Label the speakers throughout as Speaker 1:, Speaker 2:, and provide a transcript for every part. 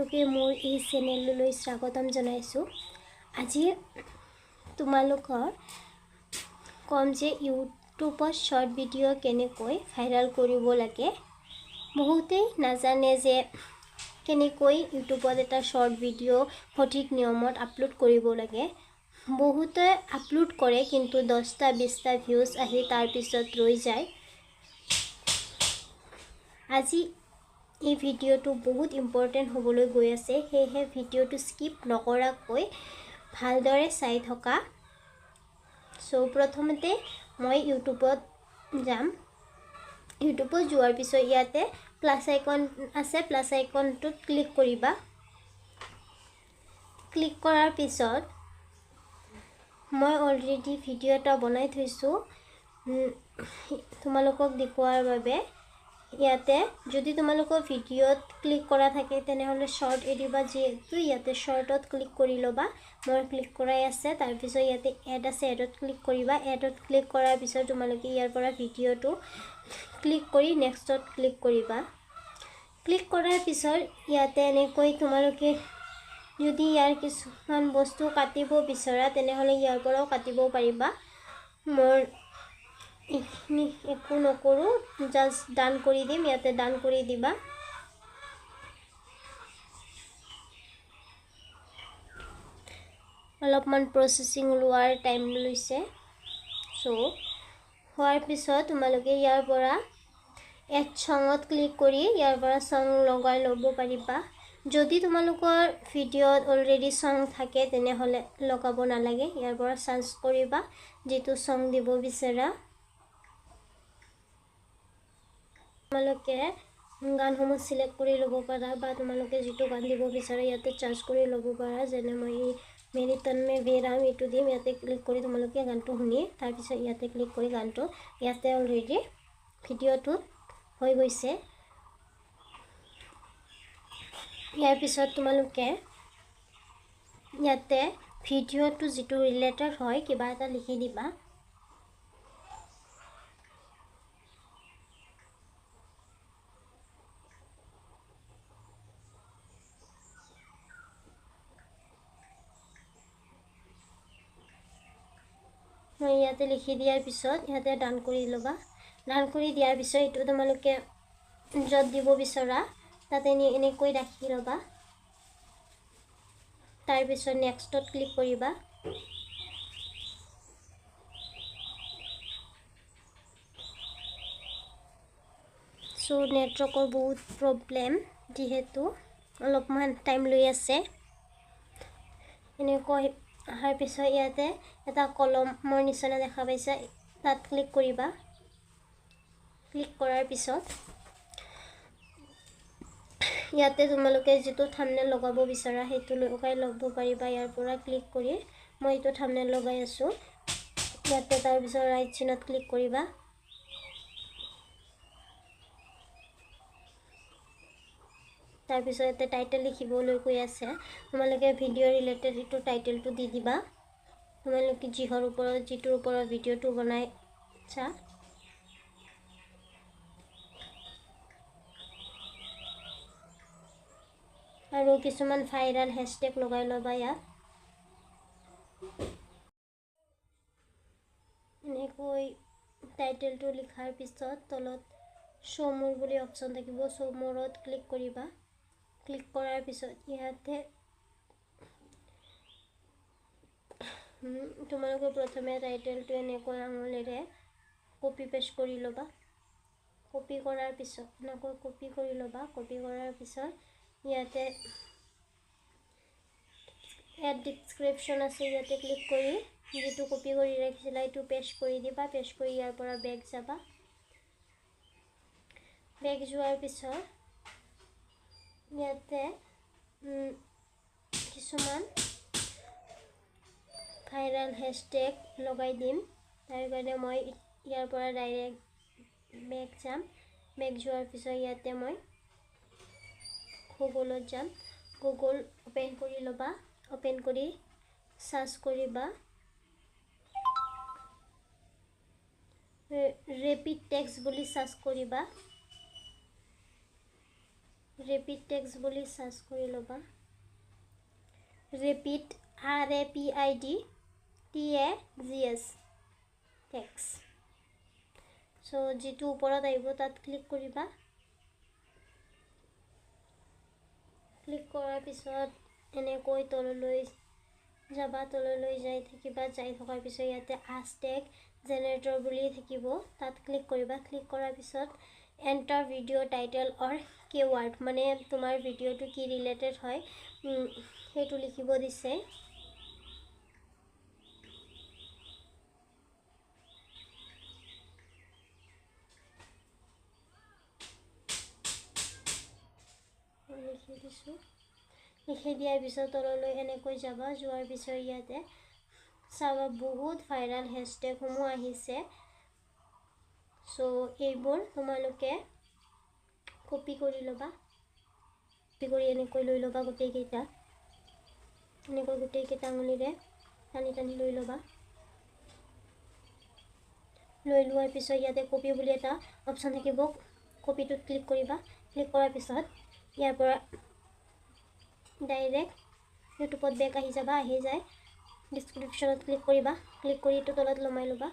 Speaker 1: সকলোকে মোৰ এই চেনেললৈ স্বাগতম জনাইছোঁ। আজি তোমালোকৰ কম যে ইউটিউবত শৰ্ট ভিডিঅ' কেনেকৈ ভাইৰেল কৰিব লাগে। বহুতেই নাজানে যে কেনেকৈ ইউটিউবত এটা শৰ্ট ভিডিঅ' সঠিক নিয়মত আপলোড কৰিব লাগে। বহুতে আপলোড কৰে কিন্তু 10টা 20টা ভিউজ আহি তাৰপিছত ৰৈ যায়। আজি এই ভিডিঅ'টো বহুত ইম্পৰ্টেণ্ট হ'বলৈ গৈ আছে, সেয়েহে ভিডিঅ'টো স্কিপ নকৰাকৈ ভালদৰে চাই থকা। প্ৰথমতে মই ইউটিউবত যাম। ইউটিউবত যোৱাৰ পিছত ইয়াতে প্লাছ আইকন আছে, প্লাছ আইকনটোত ক্লিক কৰিবা। ক্লিক কৰাৰ পিছত মই অলৰেডি ভিডিঅ' এটা বনাই থৈছোঁ তোমালোকক দেখুৱাৰ বাবে। ইয়াতে যদি তোমালোকৰ ভিডিঅ'ত ক্লিক কৰা থাকে তেনেহ'লে শৰ্ট এৰিবা, যিহেতু ইয়াতে শৰ্টত ক্লিক কৰি ল'বা। মই ক্লিক কৰাই আছে। তাৰপিছত ইয়াতে এড আছে, এডত ক্লিক কৰিবা। এডত ক্লিক কৰাৰ পিছত তোমালোকে ইয়াৰ পৰা ভিডিঅ'টো ক্লিক কৰি নেক্সটত ক্লিক কৰিবা। ক্লিক কৰাৰ পিছত ইয়াতে এনেকৈ তোমালোকে যদি ইয়াৰ কিছুমান বস্তু কাটিব বিচৰা তেনেহ'লে ইয়াৰ পৰাও কাটিব পাৰিবা। মই এইখিনি একো নকৰোঁ, জাষ্ট ডান কৰি দিম। ইয়াতে ডান কৰি দিবা। অলপমান প্ৰচেচিং লোৱাৰ টাইম লৈছে। হোৱাৰ পিছত তোমালোকে ইয়াৰ পৰা এড ছঙত ক্লিক কৰি ইয়াৰ পৰা ছং লগাই ল'ব পাৰিবা। যদি তোমালোকৰ ভিডিঅ'ত অলৰেডি ছং থাকে তেনেহ'লে লগাব নালাগে। ইয়াৰ পৰা চাৰ্চ কৰিবা যিটো ছং দিব বিচৰা। তোমালোকে গানসমূহ চিলেক্ট কৰি ল'ব পাৰা বা তোমালোকে যিটো গান দিব বিচাৰা ইয়াতে চাৰ্চ কৰি ল'ব পাৰা। যেনে মই মেৰি তন মে বেৰাম এইটো দিম। ইয়াতে ক্লিক কৰি তোমালোকে গানটো শুনি তাৰপিছত ইয়াতে ক্লিক কৰি গানটো ইয়াতে অলৰেডি ভিডিঅ'টোত হৈ গৈছে। ইয়াৰ পিছত তোমালোকে ইয়াতে ভিডিঅ'টো যিটো ৰিলেটেড হয় কিবা এটা লিখি দিবা। মই ইয়াতে লিখি দিয়াৰ পিছত ইয়াতে ডান কৰি ল'বা। ডান কৰি দিয়াৰ পিছত এইটো তোমালোকে য'ত দিব বিচৰা তাতে এনেকৈ ৰাখি ল'বা। তাৰপিছত নেক্সটত ক্লিক কৰিবা। নেটৱৰ্কৰ বহুত প্ৰব্লেম, যিহেতু অলপমান টাইম লৈ আছে। এনেকৈ অহাৰ পিছত ইয়াতে এটা কলমৰ নিচিনা দেখা পাইছা, তাত ক্লিক কৰিবা। ক্লিক কৰাৰ পিছত ইয়াতে তোমালোকে যিটো থাম্বনেল লগাব বিচাৰা সেইটো লগাই ল'ব পাৰিবা। ইয়াৰ পৰা ক্লিক কৰি মই এইটো থাম্বনেল লগাই আছোঁ। ইয়াতে তাৰপিছত ৰাইট চিনত ক্লিক কৰিবা। তাৰপিছত ইয়াতে টাইটেল লিখিবলৈ কৈ আছে। তোমালোকে ভিডিঅ' ৰিলেটেড এইটো টাইটেলটো দি দিবা। তোমালোকে যিটোৰ ওপৰত ভিডিঅ'টো বনাইছা। আৰু কিছুমান ভাইৰেল হেছটেগ লগাই ল'বা ইয়াত। এনেকৈ টাইটেলটো লিখাৰ পিছত তলত শ্ব' মোৰ বুলি অপশ্যন থাকিব। শ্ব' মোৰত ক্লিক কৰিবা। ক্লিক কৰাৰ পিছত ইয়াতে তোমালোকে প্ৰথমে টাইটেলটো এনেকৈ আঙুলিৰে কপি পেষ্ট কৰি ল'বা। কপি কৰাৰ পিছত এনেকৈ কপি কৰি ল'বা। কপি কৰাৰ পিছত ইয়াতে এড ডিছক্ৰিপশ্যন আছে, ইয়াতে ক্লিক কৰি যিটো কপি কৰি ৰাখিছিলা এইটো পেষ্ট কৰি দিবা। পেষ্ট কৰি ইয়াৰ পৰা বেক যাবা। বেক যোৱাৰ পিছত ইয়াতে কিছুমান ভাইৰেল হেছটেগ লগাই দিম। তাৰ কাৰণে মই ইয়াৰ পৰা ডাইৰেক্ট বেক যাম। বেক যোৱাৰ পিছত ইয়াতে মই গুগলত যাম। গুগল অ'পেন কৰি ল'বা। অ'পেন কৰি চাৰ্চ কৰিবা ৰেপিড টেক্সট বুলি চাৰ্চ কৰিবা। ৰেপিড টেক্সট বুলি সাৰ্চ কৰি ল'বা ৰেপিড RAPID টেক্সট সো যেটো ওপৰত আহিব তাত ক্লিক কৰিবা ক্লিক কৰাৰ পিছত এনেকৈ তললৈ যাবা তললৈ যাই থাকিবা যাই থকাৰ পিছত ইয়াতে hashtag জেনাৰেটৰ বুলি থাকিব তাত ক্লিক কৰিবা ক্লিক কৰাৰ পিছত এন্টাৰ ভিডিও টাইটেল অৰ কিৱৰ্ড মানে তোমাৰ ভিডিওটো কি ৰিলেটেড হয় হেতু লিখিব দিছে লিখি দিয়াৰ পিছত তললৈ এনেকৈ যাবা যোৱাৰ পিছত ইয়াতে চাবা বহুত ভাইৰাল হেশটেগসমূহ আহিছে সো এইবোৰ তোমালোকে কপি কৰি ল'বা কপি কৰি এনেকৈ লৈ ল'বা গোটেই কেইটা আঙুলিৰে টানি টানি লৈ ল'বা লৈ লোৱাৰ পিছত ইয়াতে কপি বুলি এটা অপশ্যন থাকিব কপিটোত ক্লিক কৰিবা ক্লিক কৰাৰ পিছত ইয়াৰ পৰা ডাইৰেক্ট ইউটিউবত বেক আহি যাবা আহি যায় ডিসক্ৰিপশনত ক্লিক কৰিবা ক্লিক কৰি এইটো তলত লমাই ল'বা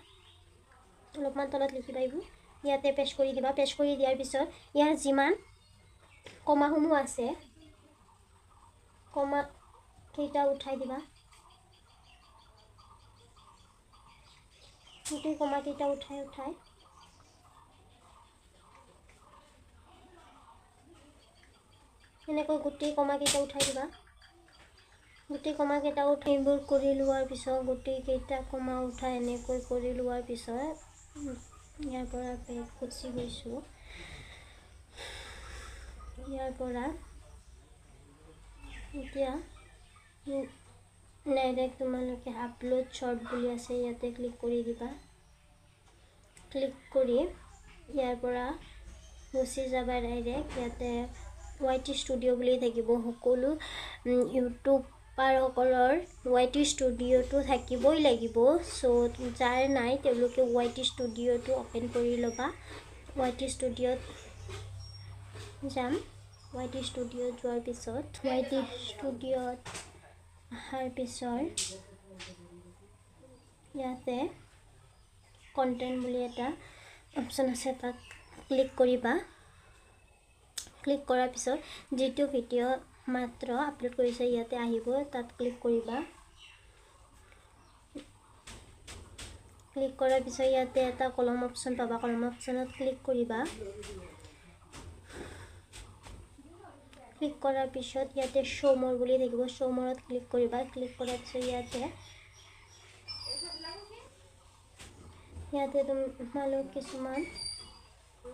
Speaker 1: অলপমান তলত লিখিবা এইবোৰ ইয়াতে পেষ্ট কৰি দিবা পেষ্ট কৰি দিয়াৰ পিছত ইয়াৰ যিমান কমাসমূহ আছে কমা কেইটা উঠাই দিবা গোটেই কমা কেইটা উঠাই এনেকৈ গোটেই কমা কেইটা উঠাই দিবা গোটেই কমা কেইটা উঠাইবোৰ কৰি লোৱাৰ পিছত গোটেই কেইটা কমা উঠাই এনেকৈ কৰি লোৱাৰ পিছত ইয়াৰ পৰা বেক গুচি গৈছো ইয়াৰ পৰা এতিয়া ডাইৰেক্ট তোমালোকে আপলোড শৰ্ট বুলি আছে ইয়াতে ক্লিক কৰি দিবা ক্লিক কৰি ইয়াৰ পৰা গুচি যাবা ডাইৰেক্ট ইয়াতে YT ষ্টুডিও বুলি থাকিব সকলো ইউটিউবাৰসকলৰ YT ষ্টুডিওটো থাকিবই লাগিব সো যাৰ নাই তেওঁলোকে YT ষ্টুডিওটো ওপেন কৰি ল'বা YT ষ্টুডিওত যাম YT ষ্টুডিওত যোৱাৰ পিছত YT ষ্টুডিওত আহাৰ পিছত ইয়াতে কন্টেন্ট বুলি এটা অপশ্যন আছে তাত ক্লিক কৰিবা ক্লিক কৰাৰ পিছত যেটো ভিডিও মাত্ৰ আপলোড কৰিছে ইয়াতে আহিব তাত ক্লিক কৰিবা ক্লিক কৰাৰ পিছত ইয়াতে এটা কলম অপশ্যন পাবা কলম অপশ্যনত ক্লিক কৰিবা ক্লিক কৰাৰ পিছত ইয়াতে শো মোৰ বুলি থাকিব শো মোৰত ক্লিক কৰিবা ক্লিক কৰাৰ পিছত ইয়াতে তোমালোক কিছুমান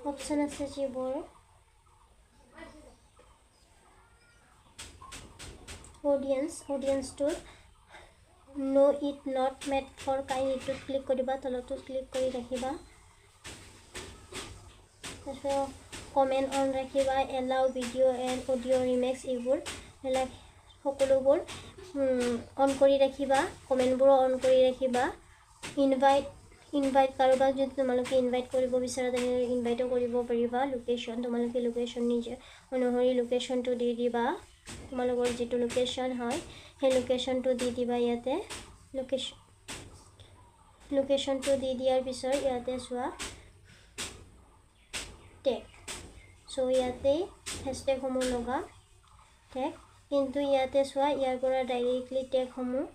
Speaker 1: অপশ্যন আছে যিবোৰ audience to no it not meant for kind to click koriba tolotu click kori rakhiba so comment on rakhiba allow video and audio remix ebur like hokolobor on kori rakhiba comment buro on kori rakhiba invite karoba jodi tumaloke invite koribo bisara tane invite koribo pariba location tumaloke location nije onohori location to di diba তোমালোকৰ যেটো location হয় সেই লোকেশনটো দি দিবা ইয়াতে লোকেশনটো দি দিয়াৰ পিছত ইয়াতে সোৱা tag so ইয়াতে হ্যাশট্যাগ সমূহ লগা টেগ কিন্তু ইয়াতে সোৱা ইয়াৰ পৰা ডাইৰেক্টলি টেগ সমূহ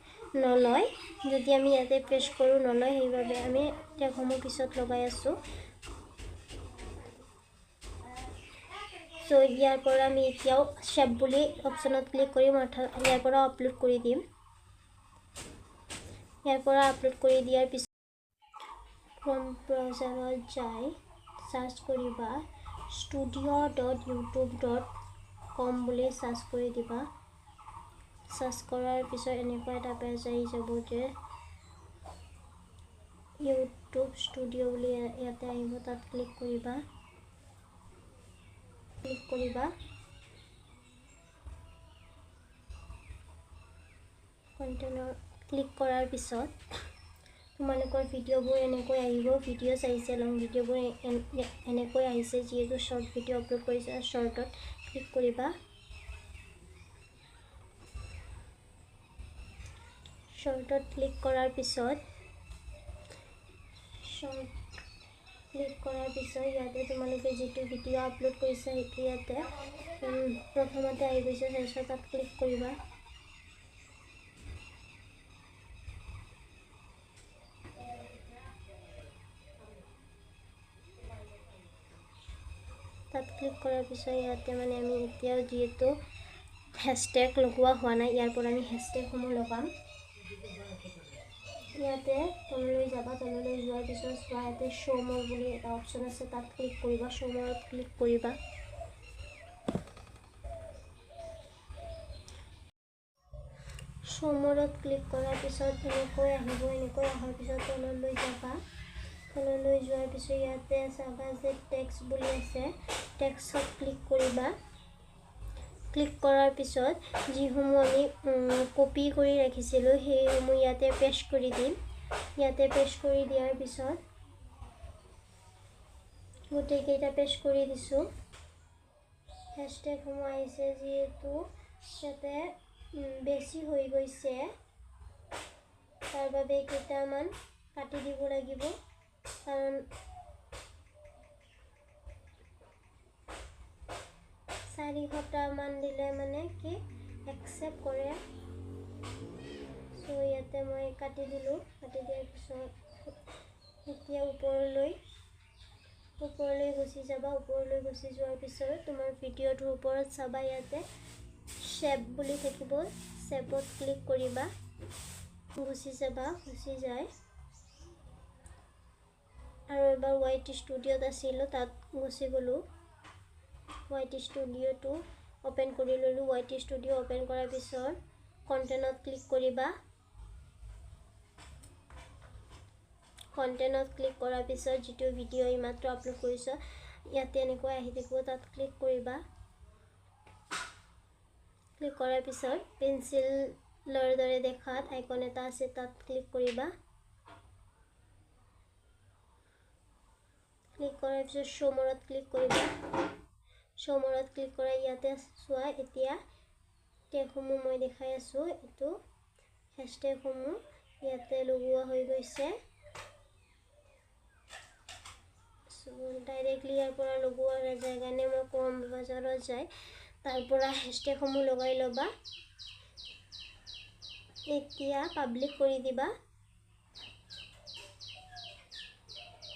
Speaker 1: নলয় যদি আমি ইয়াতে পেস্ট কৰো নলয় সেইভাবে আমি টেগ সমূহ পিছত লগাই আছো সো ইয়াৰ পৰা আমি এতিয়াও শেপ বুলি অপশ্যনত ক্লিক কৰি ইয়াৰ পৰা আপলোড কৰি দিম ইয়াৰ পৰা আপলোড কৰি দিয়াৰ পিছত ক্ৰম ব্ৰাউজাৰত যাই সাৰ্চ কৰিবা studio.youtube.com বুলি সাৰ্চ কৰি দিবা সাৰ্চ কৰাৰ পিছত এনেকুৱা এটা পেজ আহি যাব যে ইউটিউব ষ্টুডিও বুলি ইয়াতে আহিব তাত ক্লিক কৰিবা কন্টেনৰ ক্লিক কৰাৰ পিছত তোমালোকৰ ভিডিওবোৰ এনেকৈ আহিব ভিডিওছ আহিছে লং ভিডিওবোৰ এনেকৈ আহিছে যেহেতু শৰ্ট ভিডিও আপলোড কৰিছে শৰ্টত ক্লিক কৰিবা শৰ্টত ক্লিক কৰাৰ পিছত ইয়াতে তোমালোকে যেটো ভিডিও আপলোড কৰিছা সেইটো ইয়াতে প্ৰথমতে আহি গৈছে তাৰপিছত তাত ক্লিক কৰিবা তাত ক্লিক কৰাৰ পিছত ইয়াতে মানে আমি এতিয়াও যেহেতু হ্যাশট্যাগ লগোৱা হোৱা নাই ইয়াৰ পৰা আমি হ্যাশট্যাগসমূহ লগাম ইয়াতে তললৈ যাবা তললৈ যোৱাৰ পিছত চোৱা ইয়াতে show more বুলি এটা অপচন আছে তাত ক্লিক কৰিবা show more ত ক্লিক কৰিবা show more ত ক্লিক কৰাৰ পিছত এনেকৈ আহিব এনেকৈ অহাৰ পিছত তললৈ যাবা তললৈ যোৱাৰ পিছত ইয়াতে চাবা যে টেক্সট বুলি আছে টেক্সটত ক্লিক কৰিবা ক্লিক কৰাৰ পিছত যিসমূহ আমি কপি কৰি ৰাখিছিলোঁ সেইসমূহ ইয়াতে পেষ্ট কৰি দিম ইয়াতে পেষ্ট কৰি দিয়াৰ পিছত গোটেইকেইটা পেষ্ট কৰি দিছোঁ হ্যাশট্যাগসমূহ আহিছে যিহেতু ইয়াতে বেছি হৈ গৈছে তাৰ বাবে কেইটামান কাটি দিব লাগিব কাৰণ 400টা মান দিলে মানে কি একসেপ্ট কৰে সো ইয়াতে মই কাটি দিলো কাটি দিয়াৰ পিছত এতিয়া ওপৰলৈ গুচি যাবা ওপৰলৈ গুচি যোৱাৰ পিছত তোমাৰ ভিডিওটোৰ ওপৰত চাবা ইয়াতে শেপ বুলি থাকিব শেপত ক্লিক কৰিবা গুচি যাবা গুচি যায় আৰু এবাৰ YT ষ্টুডিওত আছিল তাত গুচি গলো YT ষ্টুডিওটো ওপেন কৰি ললো YT ষ্টুডিও ওপেন কৰাৰ পিছত কন্টেন্টত ক্লিক কৰিবা কন্টেন্টত ক্লিক কৰাৰ পিছত যেটো ভিডিও ইমাত্ৰ আপলোড কৰিছো ইয়াতে এনেকৈ আহি থাকিব তাত ক্লিক কৰিবা ক্লিক কৰাৰ পিছত পেন্সিলৰ দৰে দেখাত আইকন এটা আছে তাত ক্লিক কৰিবা ক্লিক কৰাৰ পিছত show more ত ক্লিক কৰিবা show more ত ক্লিক কৰা ইয়াতে চোৱা এতিয়া টেগসমূহ মই দেখাই আছো এটো হ্যাশট্যাগসমূহ ইয়াতে লগোৱা হৈ গৈছে সো ডাইৰেক্টলি ইয়াৰ পৰা লগোৱা নাযায় কাৰণে মই কম বজাৰত যায় তাৰ পৰা হ্যাশট্যাগসমূহ লগাই লবা এতিয়া পাব্লিক কৰি দিবা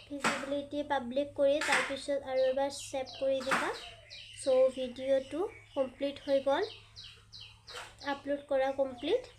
Speaker 1: ভিজিবিলিটি পাব্লিক কৰি তাৰ পিছত আৰু এবাৰ সেভ কৰি দিবা সো ভিডিওটো কমপ্লিট হৈ গল আপলোড কৰা কমপ্লিট